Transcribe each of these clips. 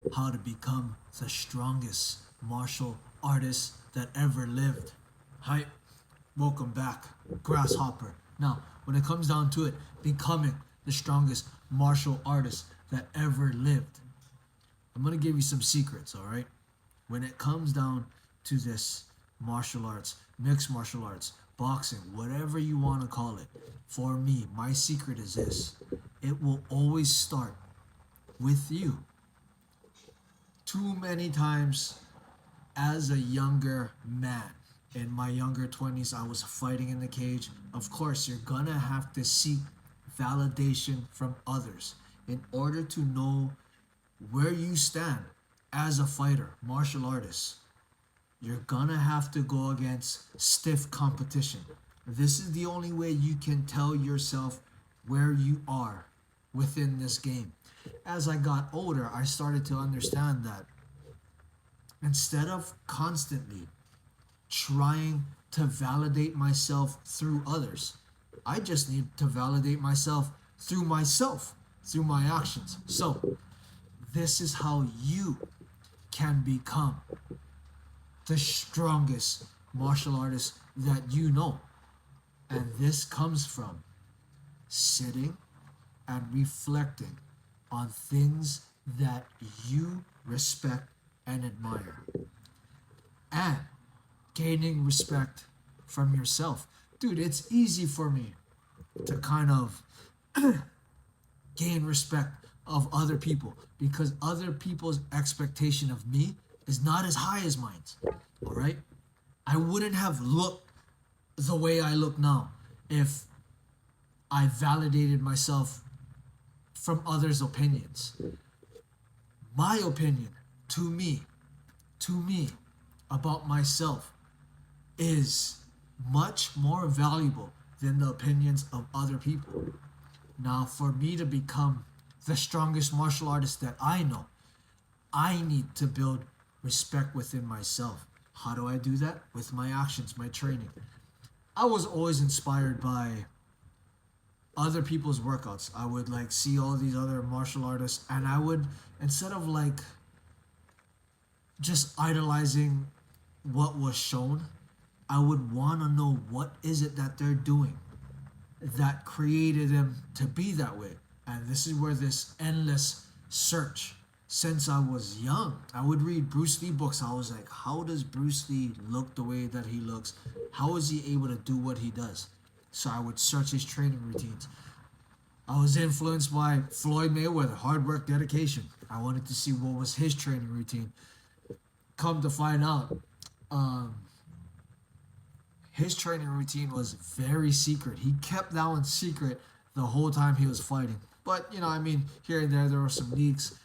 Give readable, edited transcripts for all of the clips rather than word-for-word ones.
how to become the strongest martial artist that ever lived. Hi, welcome back, Grasshopper. Now, when it comes down to it, becoming the strongest martial artist that ever lived, I'm gonna give you some secrets, all right? When it comes down to this martial arts, mixed martial arts, boxing, whatever you want to call it, for me, my secret is this: it will always start with you. Too many times as a younger man, in my younger 20s, I was fighting in the cage. Of course, you're gonna have to seek validation from others in order to know where you stand as a fighter, martial artist. You're gonna have to go against stiff competition. This is the only way you can tell yourself where you are within this game. As I got older, I started to understand that instead of constantly trying to validate myself through others, I just need to validate myself, through my actions. So, this is how you can become the strongest martial artist that you know. And this comes from sitting and reflecting on things that you respect and admire, and gaining respect from yourself. Dude, it's easy for me to kind of gain respect of other people because other people's expectation of me is not as high as mine. All right? I wouldn't have looked the way I look now if I validated myself from others' opinions. My opinion to me about myself is much more valuable than the opinions of other people. Now, for me to become the strongest martial artist that I know, I need to build respect within myself. How do I do that? With my actions, my training. I was always inspired by other people's workouts. I would like see all these other martial artists and I would, instead of like just idolizing what was shown, I would want to know what is it that they're doing that created them to be that way. And this is where this endless search. Since I was young, I would read Bruce Lee books. I was like, how does Bruce Lee look the way that he looks? How is he able to do what he does? So I would search his training routines. I was influenced by Floyd Mayweather, hard work, dedication. I wanted to see what was his training routine. Come to find out, um, his training routine was very secret. He kept that one secret the whole time he was fighting. But, I mean, here and there were some leaks.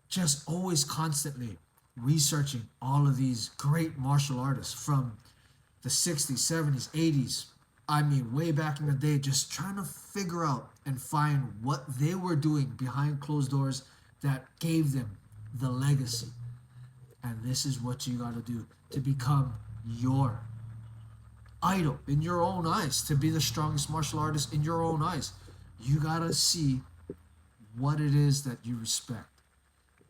Just always constantly researching all of these great martial artists from the 60s, 70s, 80s. I mean, way back in the day, just trying to figure out and find what they were doing behind closed doors that gave them the legacy. And this is what you got to do to become your idol in your own eyes, to be the strongest martial artist in your own eyes. You got to see what it is that you respect.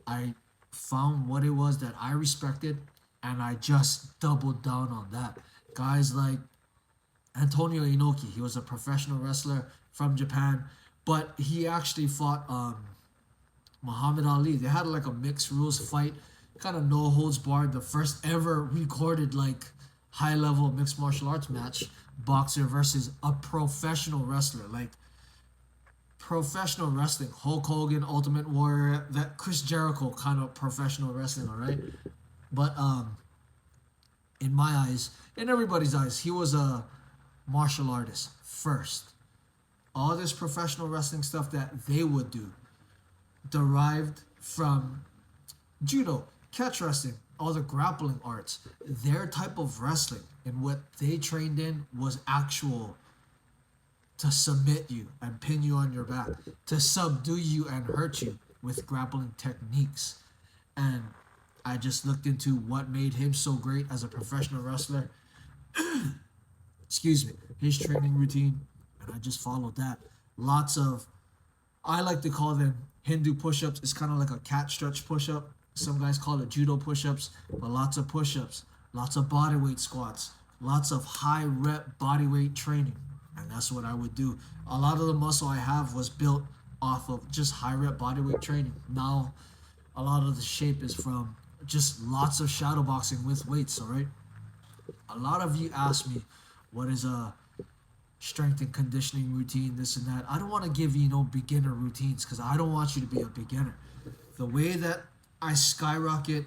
I found what it was that I respected and I just doubled down on that. Guys like Antonio Inoki, he was a professional wrestler from Japan, but he actually fought Muhammad Ali. They had like a mixed rules fight, kind of no holds barred, the first ever recorded like high level mixed martial arts match, boxer versus a professional wrestler. Like professional wrestling, Hulk Hogan, Ultimate Warrior, that Chris Jericho kind of professional wrestling, all right? But in my eyes, in everybody's eyes, he was a martial artist first. All this professional wrestling stuff that they would do derived from judo, catch wrestling, all the grappling arts. Their type of wrestling and what they trained in was actual to submit you and pin you on your back, to subdue you and hurt you with grappling techniques. And I just looked into what made him so great as a professional wrestler. Excuse me, his training routine, and I just followed that. Lots of, I like to call them Hindu push-ups is kind of like a cat stretch push-up. Some guys call it judo push-ups, but lots of push-ups, lots of bodyweight squats, lots of high rep bodyweight training. And that's what I would do. A lot of the muscle I have was built off of just high rep bodyweight training. Now, a lot of the shape is from just lots of shadow boxing with weights, all right? A lot of you ask me, what is a strength and conditioning routine, this and that. I don't want to give you no beginner routines because I don't want you to be a beginner. The way that I skyrocket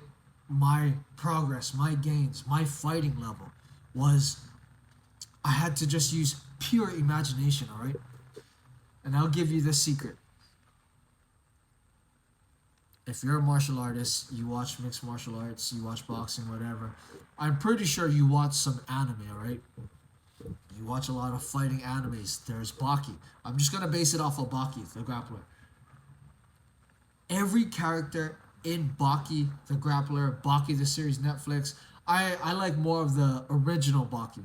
my progress, my gains, my fighting level was I had to just use pure imagination, all right? And I'll give you this secret. If you're a martial artist, you watch mixed martial arts, you watch boxing, whatever, I'm pretty sure you watch some anime, all right? You watch a lot of fighting animes. There's Baki. I'm just going to base it off of Baki, the grappler. Every character in Baki, the grappler, Baki, the series, Netflix, I like more of the original Baki.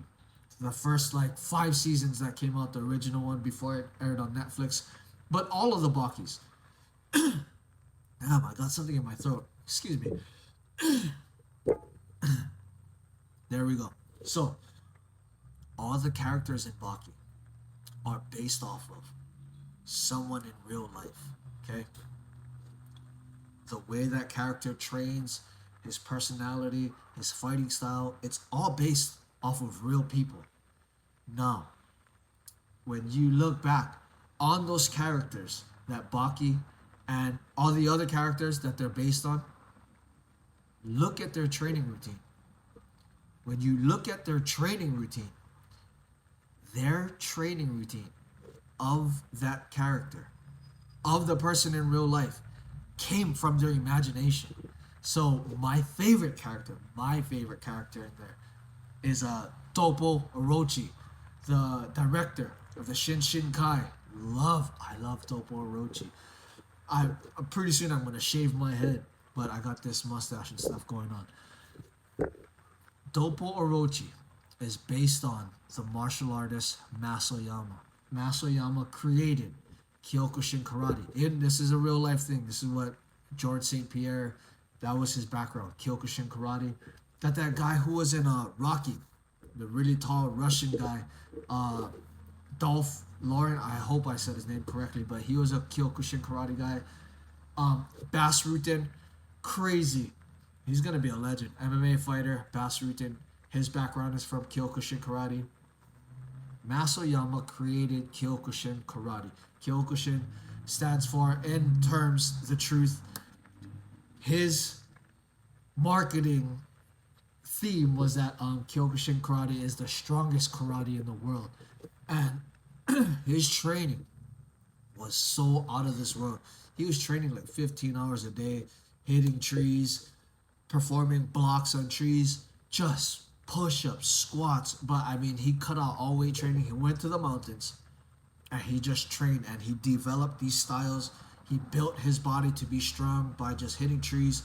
The first like 5 seasons that came out, the original one before it aired on Netflix. But all of the Bakis. Damn, I got something in my throat. Excuse me. There we go. So, all the characters in Baki are based off of someone in real life, okay? The way that character trains, his personality, his fighting style, it's all based off of real people. Now, when you look back on those characters that Baki and all the other characters that they're based on, look at their training routine. When you look at their training routine of that character, of the person in real life, came from their imagination. So my favorite character in there is Topo Orochi, the director of the Shinshinkai. I love Topo Orochi. I'm pretty soon I'm gonna shave my head, but I got this mustache and stuff going on. Topo Orochi is based on the martial artist Masoyama. Masoyama created Kyokushin Karate. And this is a real life thing. This is what George St. Pierre, that was his background, Kyokushin Karate. That guy who was in Rocky, the really tall Russian guy, Dolph Lauren, I hope I said his name correctly, but he was a Kyokushin Karate guy. Bas Rutten, crazy. He's going to be a legend. MMA fighter, Bas Rutten. His background is from Kyokushin Karate. Masoyama created Kyokushin Karate. Kyokushin stands for, in terms, the truth. His marketing theme was that Kyokushin Karate is the strongest karate in the world. And his training was so out of this world. He was training like 15 hours a day, hitting trees, performing blocks on trees, just push-ups, squats. But I mean, he cut out all weight training. He went to the mountains and he just trained and he developed these styles. He built his body to be strong by just hitting trees,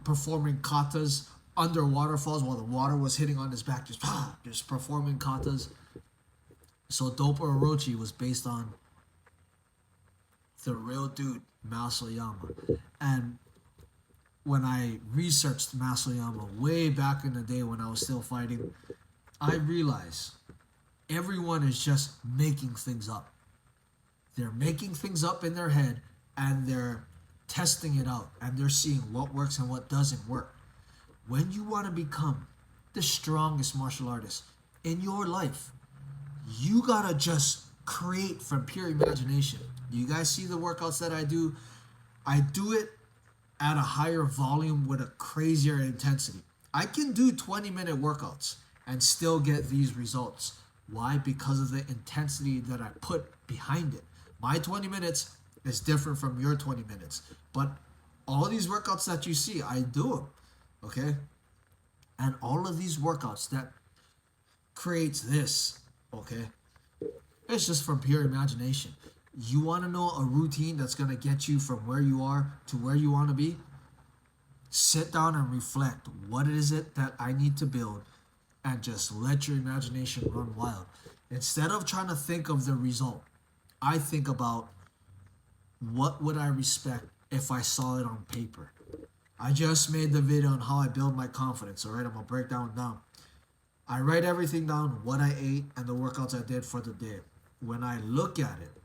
performing katas under waterfalls while the water was hitting on his back, just performing katas. So Topo Orochi was based on the real dude, Masoyama. And when I researched Masoyama way back in the day when I was still fighting, I realized everyone is just making things up. They're making things up in their head and they're testing it out and they're seeing what works and what doesn't work. When you want to become the strongest martial artist in your life, you gotta just create from pure imagination. You guys see the workouts that I do? I do it at a higher volume with a crazier intensity. I can do 20-minute workouts and still get these results. Why? Because of the intensity that I put behind it. My 20 minutes is different from your 20 minutes. But all these workouts that you see, I do them. Okay? And all of these workouts that creates this, okay? It's just from pure imagination. You want to know a routine that's going to get you from where you are to where you want to be? Sit down and reflect. What is it that I need to build? And just let your imagination run wild. Instead of trying to think of the result, I think about what would I respect if I saw it on paper? I just made the video on how I build my confidence, alright? I'm gonna break that down. I write everything down, what I ate and the workouts I did for the day. When I look at it,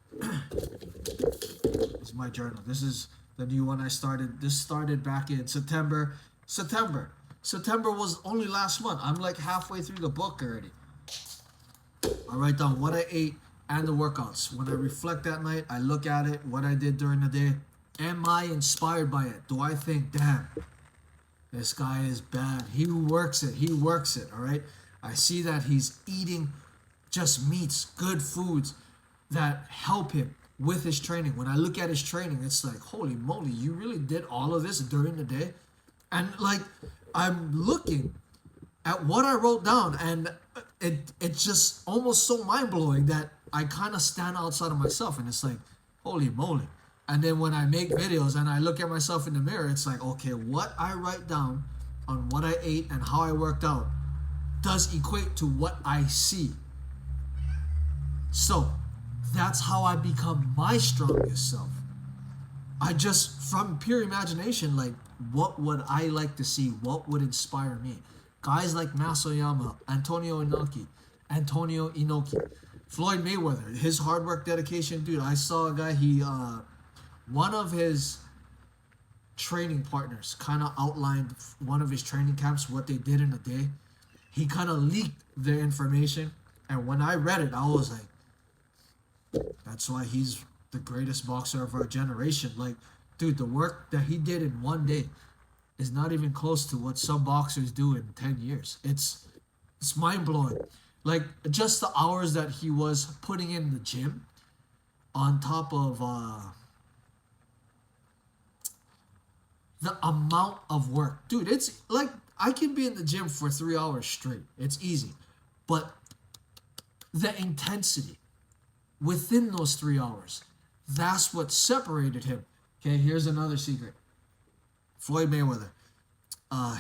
it's my journal. This is the new one I started. This started back in September. September was only last month. I'm like halfway through the book already. I write down what I ate and the workouts. When I reflect that night, I look at it, what I did during the day. Am I inspired by it? Do I think, damn, this guy is bad. He works it, all right? I see that he's eating just meats, good foods that help him with his training. When I look at his training, it's like, holy moly, you really did all of this during the day? And like, I'm looking at what I wrote down, and it's just almost so mind-blowing that I kind of stand outside of myself, and it's like, holy moly. And then when I make videos and I look at myself in the mirror, it's like, okay, what I write down on what I ate and how I worked out does equate to what I see. So that's how I become my strongest self. I just, from pure imagination, like, what would I like to see? What would inspire me? Guys like Masoyama, Antonio Inoki, Floyd Mayweather, his hard work, dedication, dude. I saw a guy, one of his training partners kind of outlined one of his training camps, what they did in a day. He kind of leaked their information, and when I read it, I was like, that's why he's the greatest boxer of our generation. Like, dude, the work that he did in one day is not even close to what some boxers do in 10 years. It's mind-blowing. Like, just the hours that he was putting in the gym on top of the amount of work. Dude, it's like, I can be in the gym for 3 hours straight. It's easy. But the intensity within those 3 hours, that's what separated him. Okay, here's another secret. Floyd Mayweather.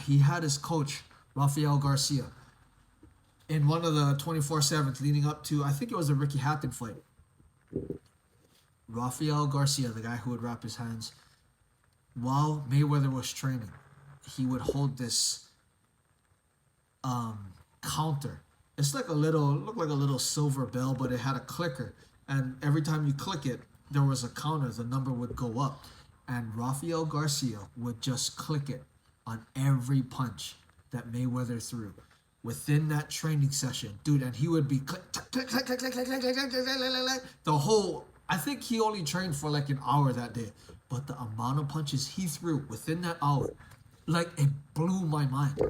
He had his coach, Rafael Garcia, in one of the 24/7s leading up to, I think it was the Ricky Hatton fight. Rafael Garcia, the guy who would wrap his hands, while Mayweather was training, he would hold this counter. It's like looked like a little silver bell, but it had a clicker. And every time you click it, there was a counter. The number would go up. And Rafael Garcia would just click it on every punch that Mayweather threw within that training session, dude. And he would be click, click, click, click, click, click, click, click, click, click, click, click, the whole. I think he only trained for like an hour that day, but the amount of punches he threw within that hour, like, it blew my mind.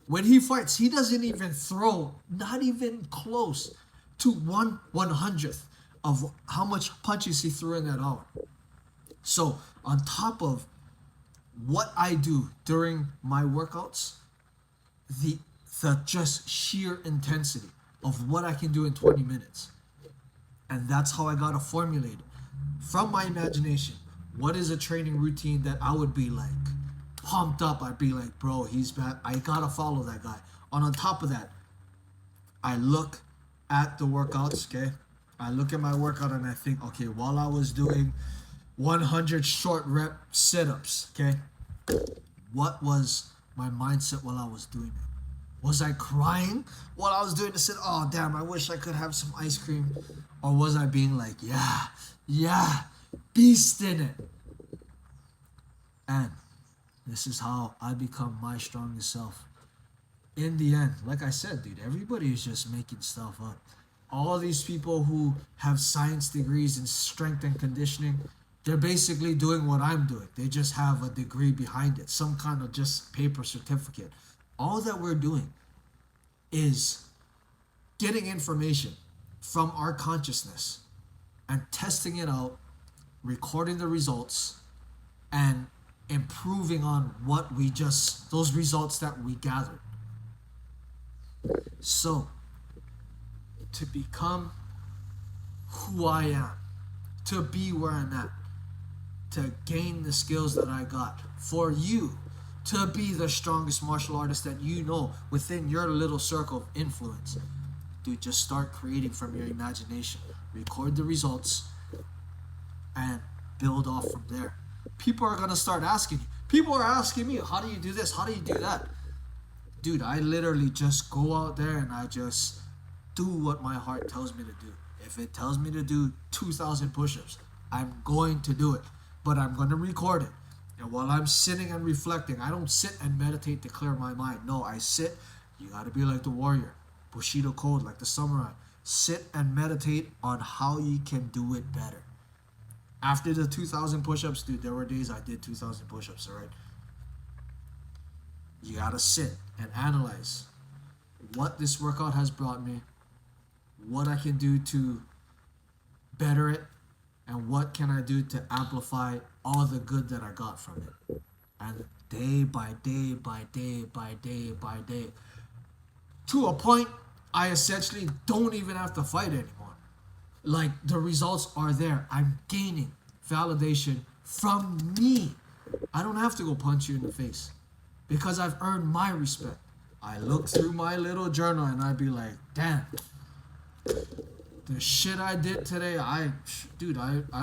When he fights, he doesn't even throw, not even close to 1/100th of how much punches he threw in that hour. So on top of what I do during my workouts, the just sheer intensity of what I can do in 20 minutes. And that's how I got to formulate it. From my imagination, what is a training routine that I would be like pumped up? I'd be like, bro, he's bad. I got to follow that guy. And on top of that, I look at the workouts, okay? I look at my workout and I think, okay, while I was doing 100 short rep sit-ups, okay? What was my mindset while I was doing it? Was I crying while I was doing the sit? Oh, damn, I wish I could have some ice cream. Or was I being like, yeah, beast in it? And this is how I become my strongest self. In the end, like I said, dude, everybody is just making stuff up. All these people who have science degrees in strength and conditioning, they're basically doing what I'm doing. They just have a degree behind it, some kind of just paper certificate. All that we're doing is getting information from our consciousness and testing it out, recording the results, and improving on those results that we gathered. So, to become who I am, to be where I'm at, to gain the skills that I got, for you to be the strongest martial artist that you know within your little circle of influence, dude, just start creating from your imagination. Record the results and build off from there. People are going to start asking you. People are asking me, how do you do this? How do you do that? Dude, I literally just go out there and I just do what my heart tells me to do. If it tells me to do 2,000 push-ups, I'm going to do it. But I'm going to record it. And while I'm sitting and reflecting, I don't sit and meditate to clear my mind. No, I sit. You got to be like the warrior. Bushido code, like the samurai. Sit and meditate on how you can do it better. After the 2,000 push-ups, dude, there were days I did 2,000 push-ups, all right? You got to sit and analyze what this workout has brought me, what I can do to better it, and what can I do to amplify all the good that I got from it. And day by day by day by day by day, to a point, I essentially don't even have to fight anymore. Like, the results are there. I'm gaining validation from me. I don't have to go punch you in the face because I've earned my respect. I look through my little journal and I'd be like, damn, the shit I did today, I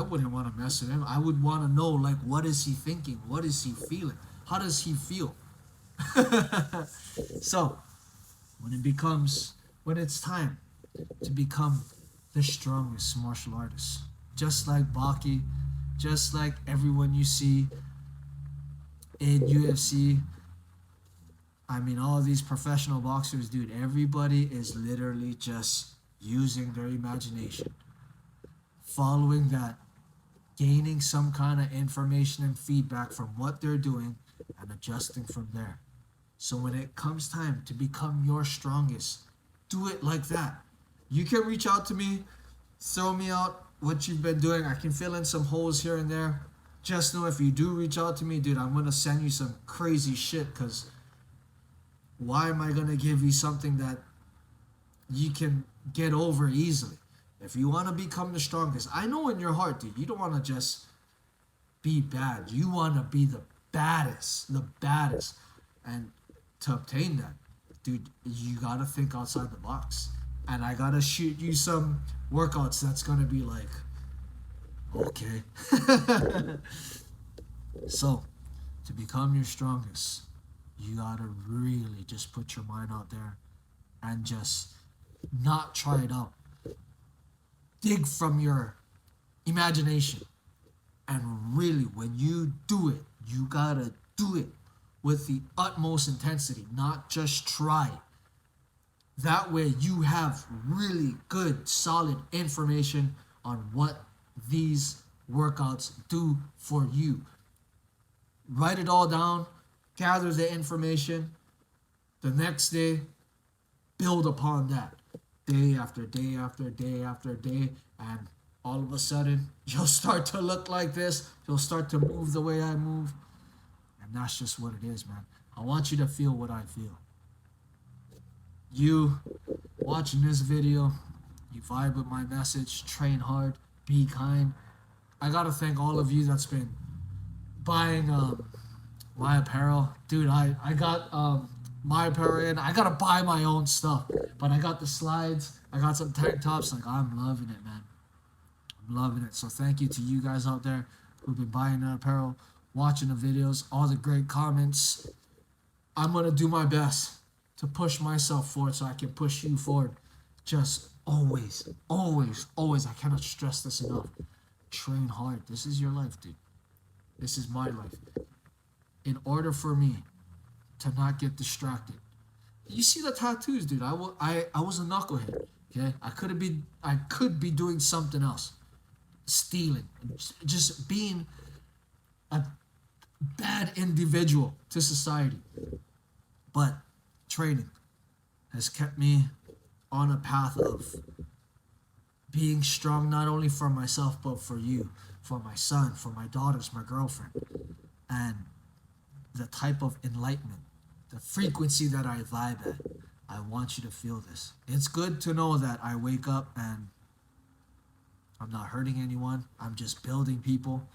wouldn't want to mess with him. I would want to know, like, what is he thinking? What is he feeling? How does he feel? So, when it's time to become the strongest martial artist, just like Baki, just like everyone you see in UFC, I mean, all these professional boxers, dude, everybody is literally just using their imagination, following that, gaining some kind of information and feedback from what they're doing and adjusting from there. So when it comes time to become your strongest, do it like that. You can reach out to me, throw me out what you've been doing. I can fill in some holes here and there. Just know if you do reach out to me, dude, I'm going to send you some crazy shit, because why am I going to give you something that you can get over easily? If you want to become the strongest, I know in your heart, dude, you don't want to just be bad. You want to be the baddest. And to obtain that, dude, you got to think outside the box. And I got to shoot you some workouts that's going to be like, okay. So, to become your strongest, you got to really just put your mind out there and just not try it out. Dig from your imagination. And really, when you do it, you got to do it with the utmost intensity, not just try. That way you have really good, solid information on what these workouts do for you. Write it all down, gather the information. The next day, build upon that. Day after day after day after day, and all of a sudden, you'll start to look like this. You'll start to move the way I move. And that's just what it is, man. I want you to feel what I feel. You watching this video, you vibe with my message, train hard, be kind. I gotta thank all of you that's been buying my apparel. Dude, I got my apparel in. I gotta buy my own stuff. But I got the slides, I got some tank tops. Like, I'm loving it, man. I'm loving it. So thank you to you guys out there who've been buying that apparel, watching the videos, all the great comments. I'm gonna do my best to push myself forward so I can push you forward. Just always, always, always, I cannot stress this enough. Train hard. This is your life, dude. This is my life. In order for me to not get distracted. You see the tattoos, dude. I was a knucklehead. Okay? I could be doing something else. Stealing. Just being a bad individual to society. But training has kept me on a path of being strong, not only for myself, but for you, for my son, for my daughters, my girlfriend. And the type of enlightenment, the frequency that I vibe at, I want you to feel this. It's good to know that I wake up and I'm not hurting anyone. I'm just building people.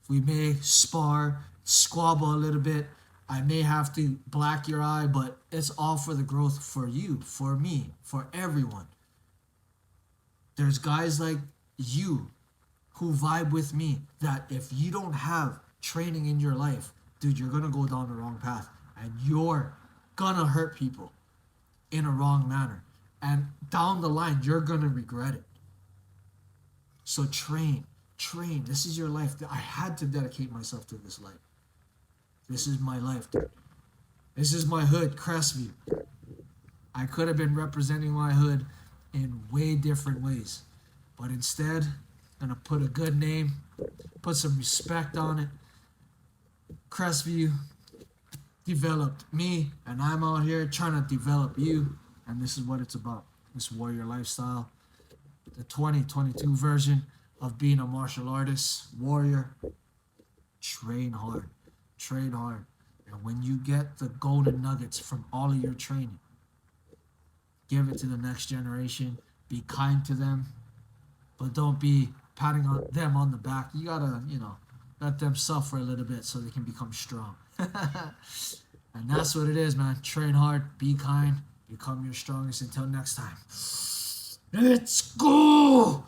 We may spar, squabble a little bit. I may have to black your eye, but it's all for the growth for you, for me, for everyone. There's guys like you who vibe with me that if you don't have training in your life, dude, you're gonna go down the wrong path and you're gonna hurt people in a wrong manner. And down the line, you're gonna regret it. So train. This is your life. I had to dedicate myself to this life. This is my life, dude. This is my hood, Crestview. I could have been representing my hood in way different ways. But instead, I'm gonna put a good name, put some respect on it. Crestview developed me, and I'm out here trying to develop you. And this is what it's about. This warrior lifestyle. The 2022 version of being a martial artist, warrior. Train hard. And when you get the golden nuggets from all of your training, give it to the next generation. Be kind to them, but don't be patting them on the back. You gotta, let them suffer a little bit so they can become strong. And that's what it is, man. Train hard, be kind, become your strongest. Until next time, let's go!